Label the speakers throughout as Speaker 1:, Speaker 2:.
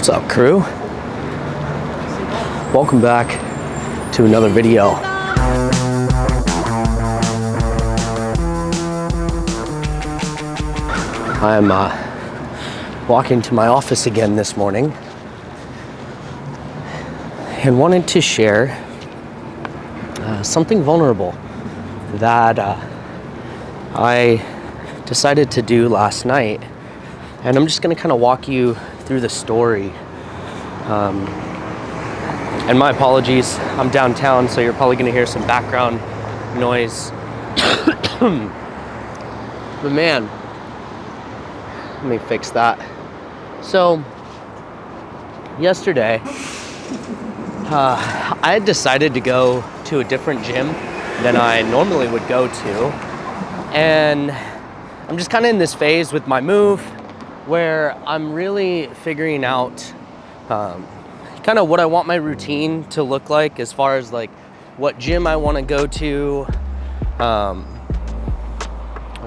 Speaker 1: What's up, crew? Welcome back to another video. I'm walking to my office again this morning and wanted to share something vulnerable that I decided to do last night, and I'm just going to kind of walk you through the story. And my apologies, I'm downtown, so you're probably going to hear some background noise. But man, let me fix that. So yesterday, I had decided to go to a different gym than I normally would go to, and I'm just kind of in this phase with my move where I'm really figuring out kind of what I want my routine to look like, as far as like what gym I want to go to, a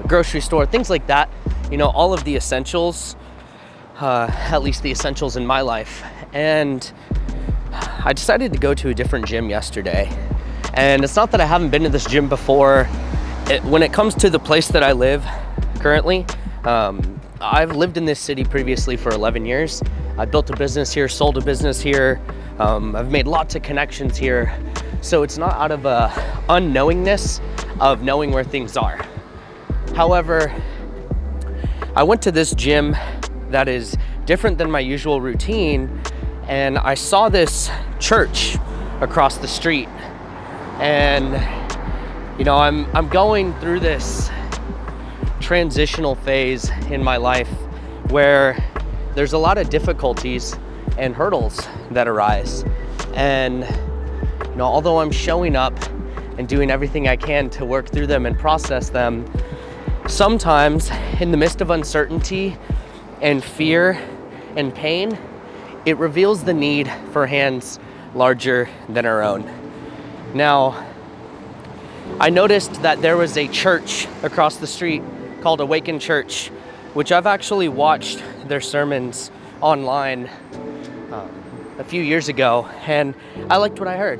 Speaker 1: grocery store, things like that. You know, all of the essentials, at least the essentials in my life. And I decided to go to a different gym yesterday. And it's not that I haven't been to this gym before. When it comes to the place that I live currently, I've lived in this city previously for 11 years. I built a business here, sold a business here. I've made lots of connections here. So it's not out of a unknowingness of knowing where things are. However, I went to this gym that is different than my usual routine, and I saw this church across the street. And you know, I'm going through this transitional phase in my life where there's a lot of difficulties and hurdles that arise. And you know, although I'm showing up and doing everything I can to work through them and process them, sometimes in the midst of uncertainty and fear and pain, it reveals the need for hands larger than our own. Now, I noticed that there was a church across the street called Awaken Church, which I've actually watched their sermons online a few years ago, and I liked what I heard.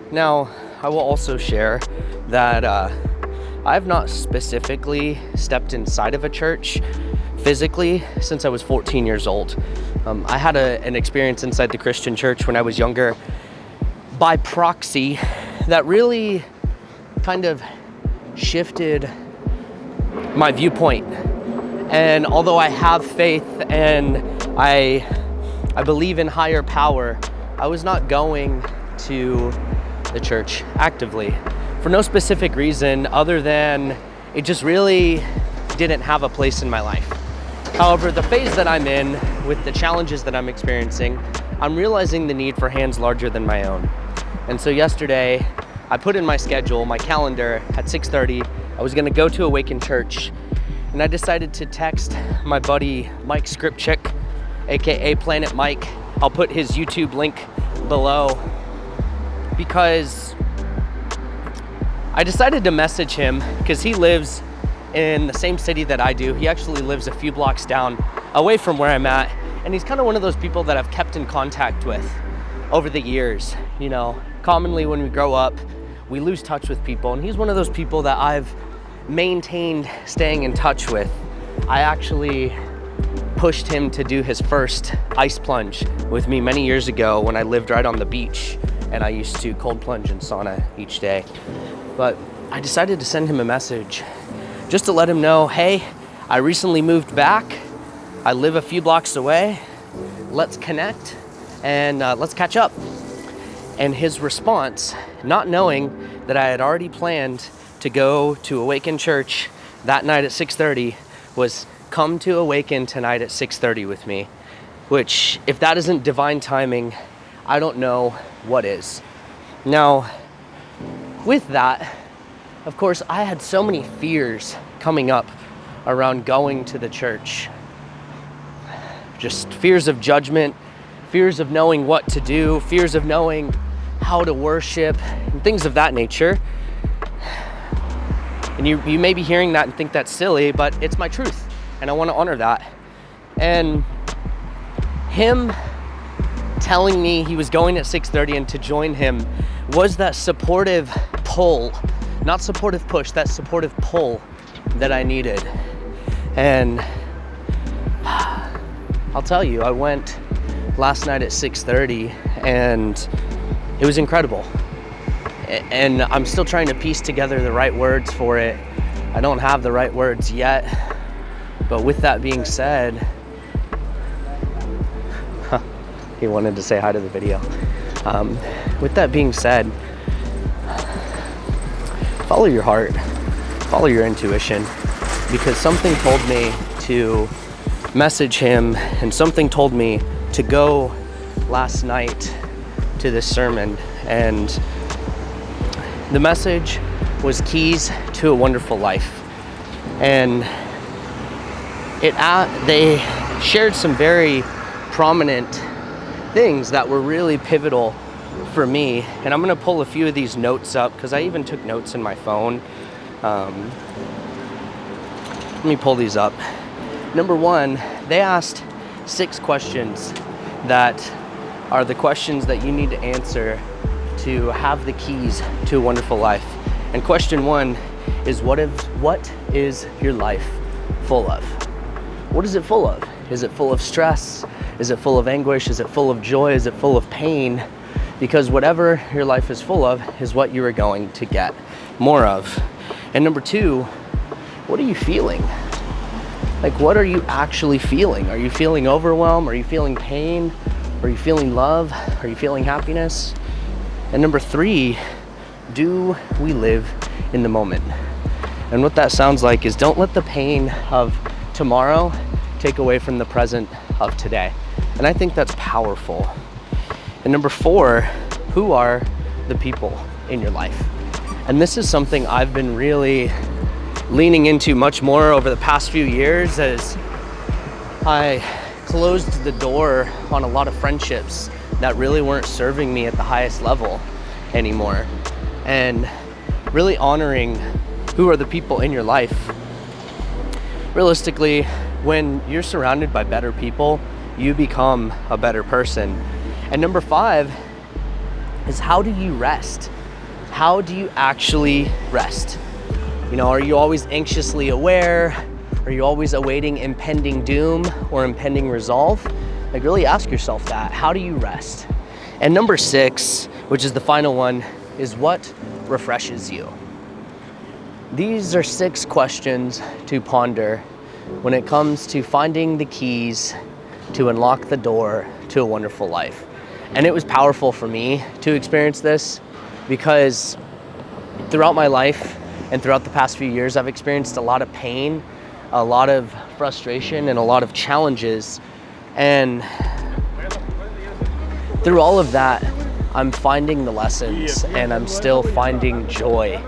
Speaker 1: Now, I will also share that I've not specifically stepped inside of a church physically since I was 14 years old. I had an experience inside the Christian church when I was younger by proxy that really kind of shifted my viewpoint. And although I have faith and I believe in higher power, I was not going to the church actively for no specific reason other than it just really didn't have a place in my life. However, the phase that I'm in with the challenges that I'm experiencing, I'm realizing the need for hands larger than my own. And so yesterday, I put in my schedule, my calendar, at 6:30, I was gonna go to Awaken Church, and I decided to text my buddy Mike Scriptchick, AKA Planet Mike. I'll put his YouTube link below, because I decided to message him because he lives in the same city that I do. He actually lives a few blocks down away from where I'm at, and he's kind of one of those people that I've kept in contact with over the years. You know, commonly when we grow up, we lose touch with people, and he's one of those people that I've maintained staying in touch with. I actually pushed him to do his first ice plunge with me many years ago when I lived right on the beach, and I used to cold plunge in sauna each day. But I decided to send him a message just to let him know, hey, I recently moved back. I live a few blocks away. Let's connect and let's catch up. And his response, not knowing that I had already planned to go to Awaken Church that night at 6:30, was come to Awaken tonight at 6:30 with me, which, if that isn't divine timing, I don't know what is. Now, with that, of course, I had so many fears coming up around going to the church. Just fears of judgment, fears of knowing what to do, fears of knowing how to worship, and things of that nature. And you may be hearing that and think that's silly, but it's my truth, and I want to honor that. And him telling me he was going at 6:30 and to join him was that supportive pull, not supportive push, that supportive pull that I needed. And I'll tell you, I went last night at 6:30 and it was incredible. And I'm still trying to piece together the right words for it. I don't have the right words yet. But with that being said, he wanted to say hi to the video. With that being said, follow your heart, follow your intuition, because something told me to message him and something told me to go last night to this sermon. And the message was keys to a wonderful life. And they shared some very prominent things that were really pivotal for me. And I'm gonna pull a few of these notes up because I even took notes in my phone. Let me pull these up. Number one, they asked 6 questions that are the questions that you need to answer to have the keys to a wonderful life. And question 1 is, what is your life full of? What is it full of? Is it full of stress? Is it full of anguish? Is it full of joy? Is it full of pain? Because whatever your life is full of is what you are going to get more of. And number 2, what are you feeling? Like, what are you actually feeling? Are you feeling overwhelm? Are you feeling pain? Are you feeling love? Are you feeling happiness? And number 3, do we live in the moment? And what that sounds like is, don't let the pain of tomorrow take away from the present of today. And I think that's powerful. And number 4, who are the people in your life? And this is something I've been really leaning into much more over the past few years, as I closed the door on a lot of friendships that really weren't serving me at the highest level anymore. And really honoring who are the people in your life. Realistically, when you're surrounded by better people, you become a better person. And number 5 is, how do you rest? How do you actually rest? You know, are you always anxiously aware? Are you always awaiting impending doom or impending resolve? Like, really ask yourself that. How do you rest? And number 6, which is the final one, is what refreshes you? These are 6 questions to ponder when it comes to finding the keys to unlock the door to a wonderful life. And it was powerful for me to experience this, because throughout my life and throughout the past few years, I've experienced a lot of pain, a lot of frustration, and a lot of challenges. And through all of that, I'm finding the lessons and I'm still finding joy.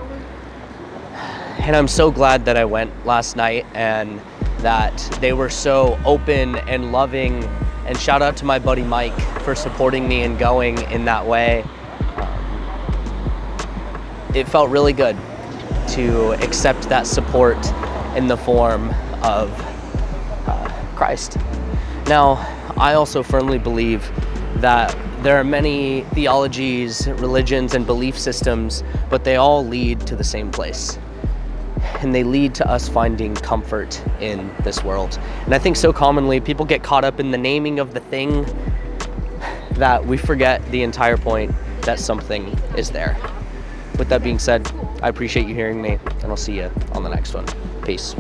Speaker 1: And I'm so glad that I went last night and that they were so open and loving. And shout out to my buddy Mike for supporting me and going in that way. It felt really good to accept that support in the form of Christ. Now, I also firmly believe that there are many theologies, religions, and belief systems, but they all lead to the same place. And they lead to us finding comfort in this world. And I think so commonly people get caught up in the naming of the thing that we forget the entire point that something is there. With that being said, I appreciate you hearing me, and I'll see you on the next one. Peace.